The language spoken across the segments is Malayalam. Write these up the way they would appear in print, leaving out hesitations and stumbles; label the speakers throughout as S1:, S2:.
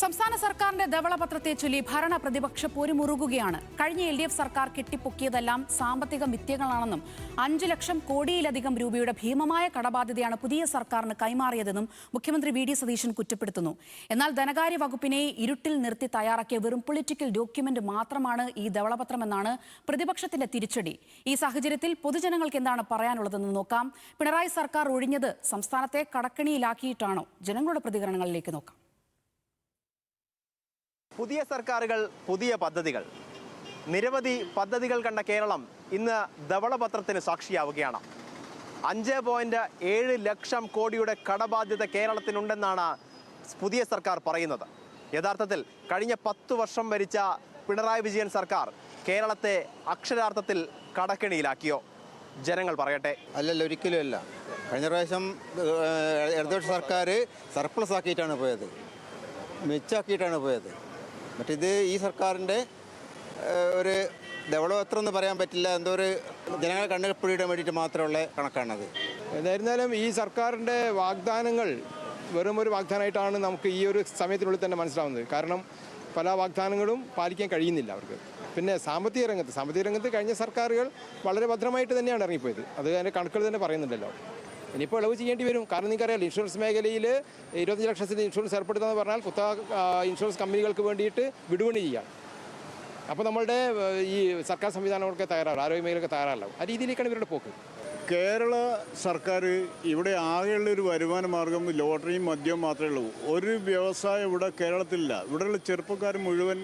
S1: സംസ്ഥാന സർക്കാരിന്റെ ധവളപത്രത്തെ ചൊല്ലി ഭരണ പ്രതിപക്ഷ പോരുമുറുകുകയാണ്. കഴിഞ്ഞ LDF സർക്കാർ കെട്ടിപ്പൊക്കിയതെല്ലാം സാമ്പത്തിക മിഥ്യകളാണെന്നും 5 ലക്ഷം കോടിയിലധികം രൂപയുടെ ഭീമമായ കടബാധ്യതയാണ് പുതിയ സർക്കാരിന് കൈമാറിയതെന്നും മുഖ്യമന്ത്രി VD സതീശൻ കുറ്റപ്പെടുത്തുന്നു. എന്നാൽ ധനകാര്യ വകുപ്പിനെ ഇരുട്ടിൽ നിർത്തി തയ്യാറാക്കിയ വെറും പൊളിറ്റിക്കൽ ഡോക്യുമെന്റ് മാത്രമാണ് ഈ ധവളപത്രമെന്നാണ് പ്രതിപക്ഷത്തിന്റെ തിരിച്ചടി. ഈ സാഹചര്യത്തിൽ പൊതുജനങ്ങൾക്ക് എന്താണ് പറയാനുള്ളതെന്ന് നോക്കാം. പിണറായി സർക്കാർ ഒഴിഞ്ഞത് സംസ്ഥാനത്തെ കടക്കണിയിലാക്കിയിട്ടാണോ? ജനങ്ങളുടെ പ്രതികരണങ്ങളിലേക്ക് നോക്കാം.
S2: പുതിയ സർക്കാരുകൾ, പുതിയ പദ്ധതികൾ, നിരവധി പദ്ധതികൾ കണ്ട കേരളം ഇന്ന് ധവളപത്രത്തിന് സാക്ഷിയാവുകയാണ്. 5.7 ലക്ഷം കോടിയുടെ കടബാധ്യത കേരളത്തിനുണ്ടെന്നാണ് പുതിയ സർക്കാർ പറയുന്നത്. യഥാർത്ഥത്തിൽ കഴിഞ്ഞ 10 വർഷം ഭരിച്ച പിണറായി വിജയൻ സർക്കാർ കേരളത്തെ അക്ഷരാർത്ഥത്തിൽ കടക്കെണിയിലാക്കിയോ? ജനങ്ങൾ പറയട്ടെ.
S3: അല്ലല്ല, ഒരിക്കലും അല്ല. കഴിഞ്ഞ പ്രാവശ്യം ഇടതുപക്ഷ സർക്കാർ സർപ്ലസ് ആക്കിയിട്ടാണ് പോയത്, മെച്ചാക്കിയിട്ടാണ് പോയത്. മറ്റിത് ഈ സർക്കാരിൻ്റെ ഒരു ധവളപത്രം എന്ന് പറയാൻ പറ്റില്ല, എന്തോ ഒരു ജനങ്ങളെ കണ്ണിൽപ്പെടാൻ വേണ്ടിയിട്ട് മാത്രമുള്ള കണക്കാണത്.
S4: എന്തായിരുന്നാലും ഈ സർക്കാരിൻ്റെ വാഗ്ദാനങ്ങൾ വെറും ഒരു വാഗ്ദാനമായിട്ടാണ് നമുക്ക് ഈ ഒരു സമയത്തിനുള്ളിൽ തന്നെ മനസ്സിലാവുന്നത്. കാരണം പല വാഗ്ദാനങ്ങളും പാലിക്കാൻ കഴിയുന്നില്ല അവർക്ക്. പിന്നെ സാമ്പത്തിക രംഗത്ത് കഴിഞ്ഞ സർക്കാരുകൾ വളരെ ഭദ്രമായിട്ട് തന്നെയാണ് ഇറങ്ങിപ്പോയത്. അത് അതിൻ്റെ കണക്കുകൾ തന്നെ പറയുന്നുണ്ടല്ലോ. ഇനിയിപ്പോൾ ഇളവ് ചെയ്യേണ്ടി വരും. കാരണം നിങ്ങൾക്കറിയാം, ഇൻഷുറൻസ് മേഖലയിൽ 25 ലക്ഷത്തിന് ഇൻഷുറൻസ് ഏർപ്പെടുത്തുകയെന്ന് പറഞ്ഞാൽ ഇൻഷുറൻസ് കമ്പനികൾക്ക് വേണ്ടിയിട്ട് വിടുപണി ചെയ്യാം. അപ്പോൾ നമ്മളുടെ ഈ സർക്കാർ സംവിധാനങ്ങളൊക്കെ തയ്യാറാവും, ആരോഗ്യ മേഖലയൊക്കെ തയ്യാറാവും. ആ രീതിയിലേക്കാണ് ഇവരുടെ പോക്ക്.
S5: കേരള സർക്കാർ ഇവിടെ ആകെയുള്ളൊരു വരുമാന മാർഗം ലോട്ടറിയും മദ്യവും മാത്രമേ ഉള്ളൂ. ഒരു വ്യവസായം ഇവിടെ കേരളത്തിലില്ല. ഇവിടെയുള്ള ചെറുപ്പക്കാർ മുഴുവൻ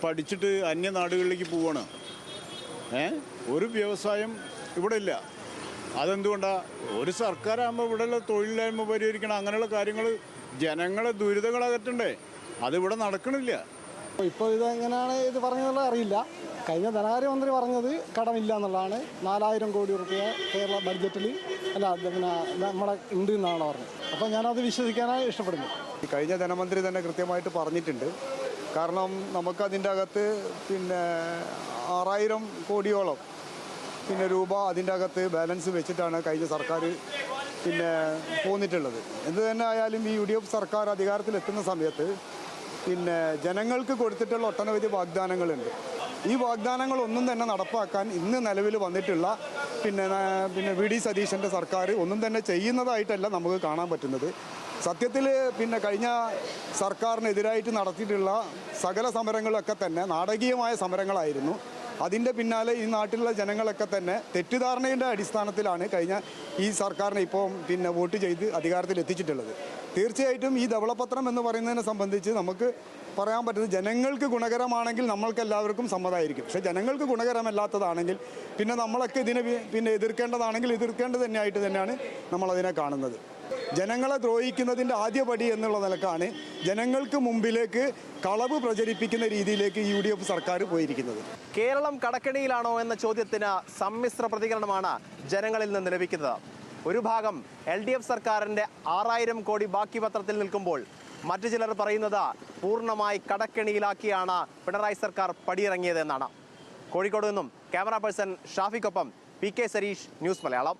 S5: പഠിച്ചിട്ട് അന്യനാടുകളിലേക്ക് പോവാണ്. ഒരു വ്യവസായം ഇവിടെ ഇല്ല. അതെന്തുകൊണ്ടാണ്? ഒരു സർക്കാരാകുമ്പോൾ ഇവിടെയുള്ള തൊഴിലില്ലായ്മ പരിഹരിക്കണം, അങ്ങനെയുള്ള കാര്യങ്ങൾ, ജനങ്ങളെ ദുരിതങ്ങൾ അകറ്റണ്ടേ? അതിവിടെ നടക്കണില്ല.
S6: ഇപ്പോൾ ഇതെങ്ങനെയാണ് ഇത് പറഞ്ഞതെന്നുള്ള അറിയില്ല. കഴിഞ്ഞ ധനകാര്യമന്ത്രി പറഞ്ഞത് കടമില്ല എന്നുള്ളതാണ്. 4000 കോടി രൂപ കേരള ബഡ്ജറ്റിൽ പിന്നെ നമ്മുടെ ഉണ്ട് എന്നാണ് പറഞ്ഞത്. അപ്പോൾ ഞാനത് വിശ്വസിക്കാനായി ഇഷ്ടപ്പെടുന്നു.
S7: കഴിഞ്ഞ ധനമന്ത്രി തന്നെ കൃത്യമായിട്ട് പറഞ്ഞിട്ടുണ്ട്. കാരണം നമുക്കതിൻ്റെ അകത്ത് പിന്നെ 6000 കോടിയോളം രൂപ അതിൻ്റെ അകത്ത് ബാലൻസ് വെച്ചിട്ടാണ് കഴിഞ്ഞ സർക്കാർ പോന്നിട്ടുള്ളത്. എന്ത് തന്നെ ആയാലും ഈ UDF സർക്കാർ അധികാരത്തിലെത്തുന്ന സമയത്ത് ജനങ്ങൾക്ക് കൊടുത്തിട്ടുള്ള ഒട്ടനവധി വാഗ്ദാനങ്ങളുണ്ട്. ഈ വാഗ്ദാനങ്ങളൊന്നും തന്നെ നടപ്പാക്കാൻ ഇന്ന് നിലവിൽ വന്നിട്ടുള്ള VD സതീശൻ്റെ സർക്കാർ ഒന്നും തന്നെ ചെയ്യുന്നതായിട്ടല്ല നമുക്ക് കാണാൻ പറ്റുന്നത്. സത്യത്തിൽ കഴിഞ്ഞ സർക്കാരിനെതിരായിട്ട് നടത്തിയിട്ടുള്ള സകല സമരങ്ങളൊക്കെ തന്നെ നാടകീയമായ സമരങ്ങളായിരുന്നു. അതിൻ്റെ പിന്നാലെ ഈ നാട്ടിലുള്ള ജനങ്ങളൊക്കെ തന്നെ തെറ്റിദ്ധാരണയുടെ അടിസ്ഥാനത്തിലാണ് കഴിഞ്ഞ ഈ സർക്കാരിനെ ഇപ്പോൾ വോട്ട് ചെയ്ത് അധികാരത്തിൽ എത്തിച്ചിട്ടുള്ളത്. തീർച്ചയായിട്ടും ഈ ധവളപത്രം എന്ന് പറയുന്നതിനെ സംബന്ധിച്ച് നമുക്ക് പറയാൻ പറ്റുന്നത്, ജനങ്ങൾക്ക് ഗുണകരമാണെങ്കിൽ നമ്മൾക്ക് എല്ലാവർക്കും സമ്മതമായിരിക്കും. പക്ഷേ ജനങ്ങൾക്ക് ഗുണകരമല്ലാത്തതാണെങ്കിൽ നമ്മളൊക്കെ ഇതിനെ എതിർക്കേണ്ടതാണെങ്കിൽ എതിർക്കേണ്ടത് തന്നെയായിട്ട് തന്നെയാണ് നമ്മളതിനെ കാണുന്നത്. ജനങ്ങളെ ദ്രോഹിക്കുന്നതിൻ്റെ ആദ്യപടി എന്നുള്ള നിലക്കാണ് ജനങ്ങൾക്ക് മുമ്പിലേക്ക് കളവ് പ്രചരിപ്പിക്കുന്ന രീതിയിലേക്ക് UDF സർക്കാർ പോയിരിക്കുന്നത്.
S2: കേരളം കടക്കെണിയിലാണോ എന്ന ചോദ്യത്തിന് സമ്മിശ്ര പ്രതികരണമാണ് ജനങ്ങളിൽ നിന്ന് ലഭിക്കുന്നത്. ഒരു ഭാഗം LDF സർക്കാരിൻ്റെ 6000 കോടി ബാക്കി പത്രത്തിൽ നിൽക്കുമ്പോൾ മറ്റു ചിലർ പറയുന്നത് പൂർണ്ണമായി കടക്കെണിയിലാക്കിയാണ് പിണറായി സർക്കാർ പടിയിറങ്ങിയതെന്നാണ്. കോഴിക്കോട് നിന്നും ക്യാമറ പേഴ്സൺ ഷാഫിക്കൊപ്പം PK സരീഷ്, ന്യൂസ് മലയാളം.